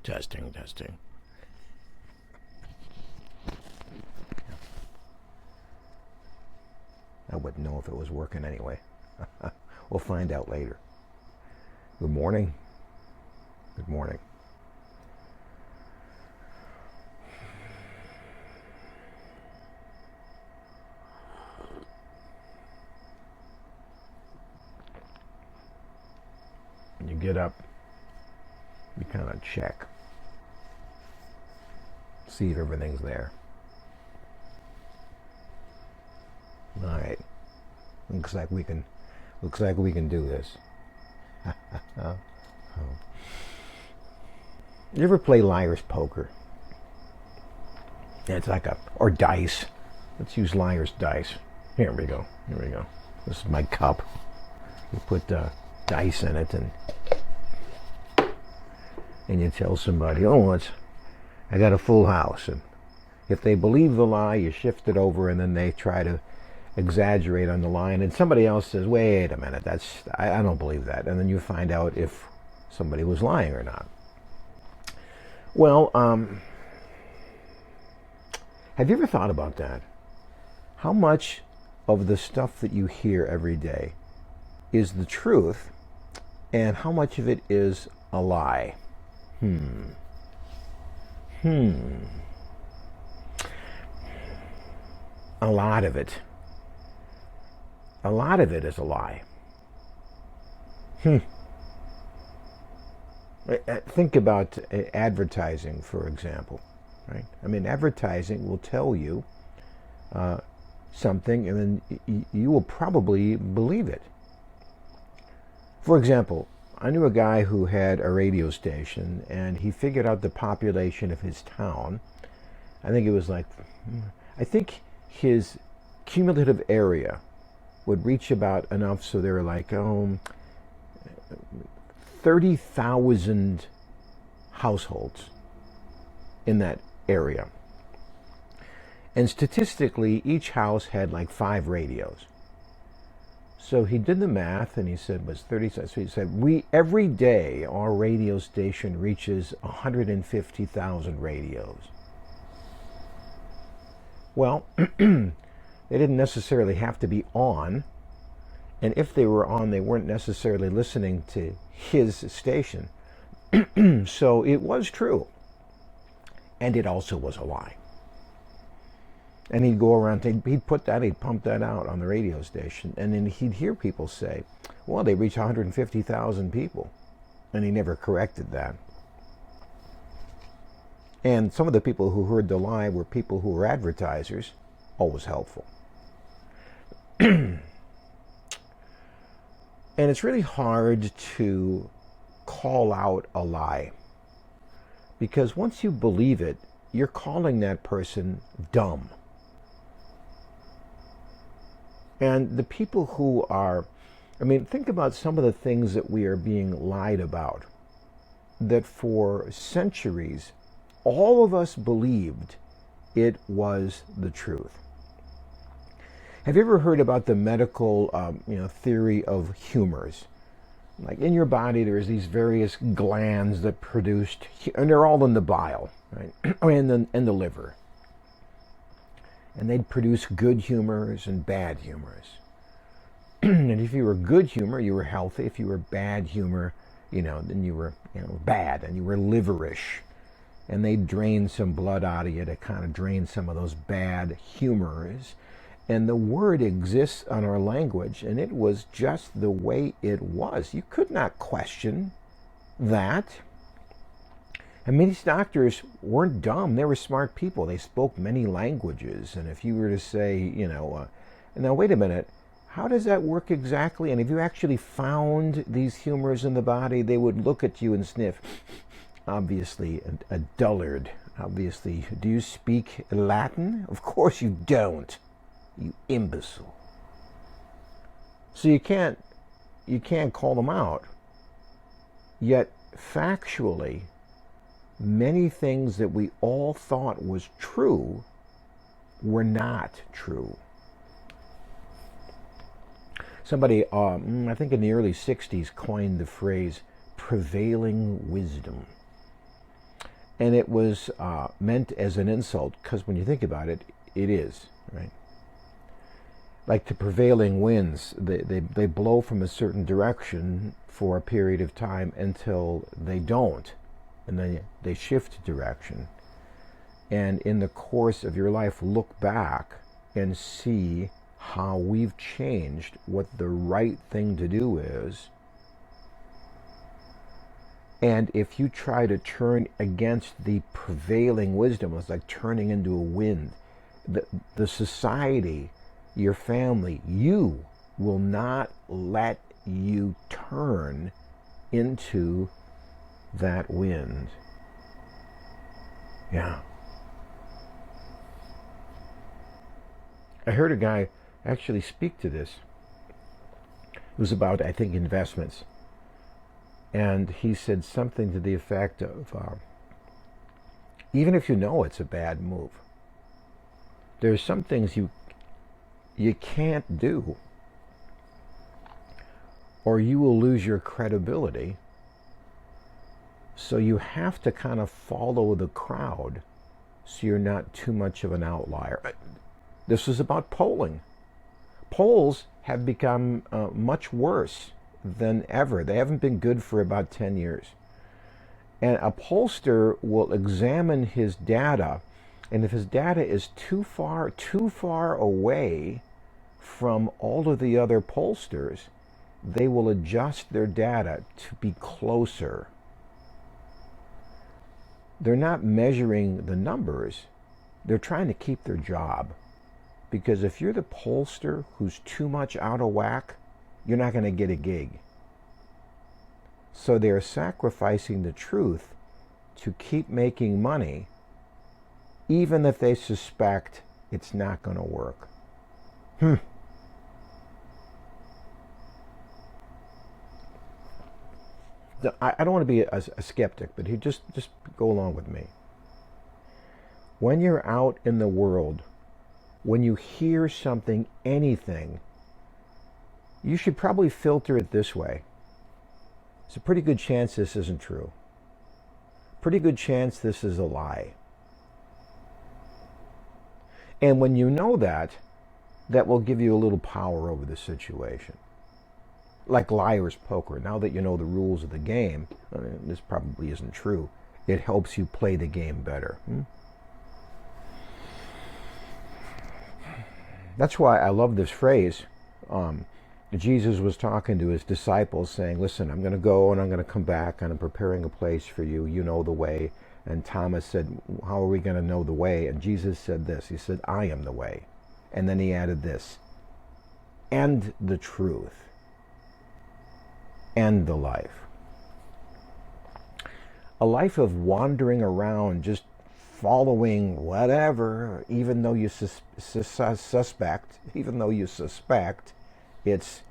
Testing, testing. I wouldn't know if it was working anyway. We'll find out later. Good morning. Good morning. When you get up, you kind of check. See if everything's there. All right. Looks like we can do this. You ever play liar's poker? Yeah, it's like or dice. Let's use liar's dice. Here we go. This is my cup. You put dice in it and you tell somebody, I got a full house. And if they believe the lie, you shift it over and then they try to exaggerate on the line. And somebody else says, wait a minute, I don't believe that. And then you find out if somebody was lying or not. Well, have you ever thought about that? How much of the stuff that you hear every day is the truth and how much of it is a lie? A lot of it is a lie. Think about advertising, for example, right? I mean, advertising will tell you something and then you will probably believe it. For example, I knew a guy who had a radio station and he figured out the population of his town. I think his cumulative area would reach about enough so there were like 30,000 households in that area. And statistically, each house had like 5 radios. So he did the math and he said was 30. So he said, every day our radio station reaches 150,000 radios. Well, they didn't necessarily have to be on. And if they were on, they weren't necessarily listening to his station. So it was true. And it also was a lie. And he'd go around, he'd pump that out on the radio station. And then he'd hear people say, well, they reach 150,000 people. And he never corrected that. And some of the people who heard the lie were people who were advertisers, always helpful. And it's really hard to call out a lie. Because once you believe it, you're calling that person dumb. And the people who are, think about some of the things that we are being lied about. That for centuries, all of us believed it was the truth. Have you ever heard about the medical theory of humors? Like in your body, there's these various glands that produced, and they're all in the bile, right? And the liver. And they'd produce good humors and bad humors. And if you were good humor, you were healthy. If you were bad humor, then you were bad and you were liverish. And they'd drain some blood out of you to kind of drain some of those bad humors. And the word exists on our language, and it was just the way it was. You could not question that. And these doctors weren't dumb. They were smart people. They spoke many languages. And if you were to say, now wait a minute, how does that work exactly? And if you actually found these humors in the body, they would look at you and sniff. Obviously, a dullard. Obviously, do you speak Latin? Of course you don't, you imbecile. So you can't call them out. Yet, factually, many things that we all thought was true were not true. Somebody, I think in the early 60s, coined the phrase prevailing wisdom. And it was meant as an insult, because when you think about it, it is, right? Like the prevailing winds, they blow from a certain direction for a period of time until they don't, and then they shift direction. And in the course of your life, look back and see how we've changed what the right thing to do is. And if you try to turn against the prevailing wisdom, it's like turning into a wind. The society, your family, you will not let you turn into that wind. Yeah. I heard a guy actually speak to this. It was about, I think, investments. And he said something to the effect of, even if you know it's a bad move, there's some things you can't do, or you will lose your credibility. So you have to kind of follow the crowd so you're not too much of an outlier. This is about polling. Polls have become much worse than ever. They haven't been good for about 10 years. And a pollster will examine his data, and if his data is too far away from all of the other pollsters, they will adjust their data to be closer. They're not measuring the numbers. They're trying to keep their job. Because if you're the pollster who's too much out of whack, you're not going to get a gig. So they're sacrificing the truth to keep making money, even if they suspect it's not going to work. I don't want to be a skeptic, but just go along with me. When you're out in the world, when you hear something, anything, you should probably filter it this way. It's a pretty good chance this isn't true. Pretty good chance this is a lie. And when you know that, that will give you a little power over the situation. Like liar's poker. Now that you know the rules of the game, this probably isn't true. It helps you play the game better. That's why I love this phrase. Jesus was talking to his disciples saying, listen, I'm going to go and I'm going to come back and I'm preparing a place for you. You know the way. And Thomas said, how are we going to know the way? And Jesus said this. He said, I am the way. And then he added this, and the truth, and the life. A life of wandering around, just following whatever, even though you suspect it's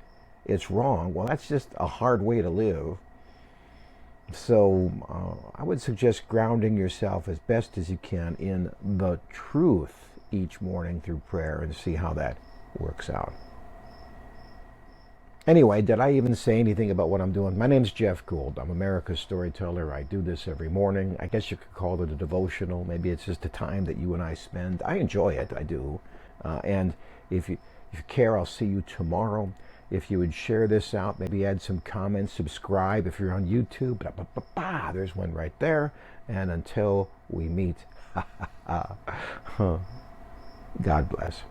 wrong. Well, that's just a hard way to live. So I would suggest grounding yourself as best as you can in the truth each morning through prayer and see how that works out. Anyway, did I even say anything about what I'm doing? My name's Jeff Gould. I'm America's Storyteller. I do this every morning. I guess you could call it a devotional. Maybe it's just a time that you and I spend. I enjoy it. I do. And if you care, I'll see you tomorrow. If you would share this out, maybe add some comments, subscribe. If you're on YouTube, there's one right there. And until we meet, God bless.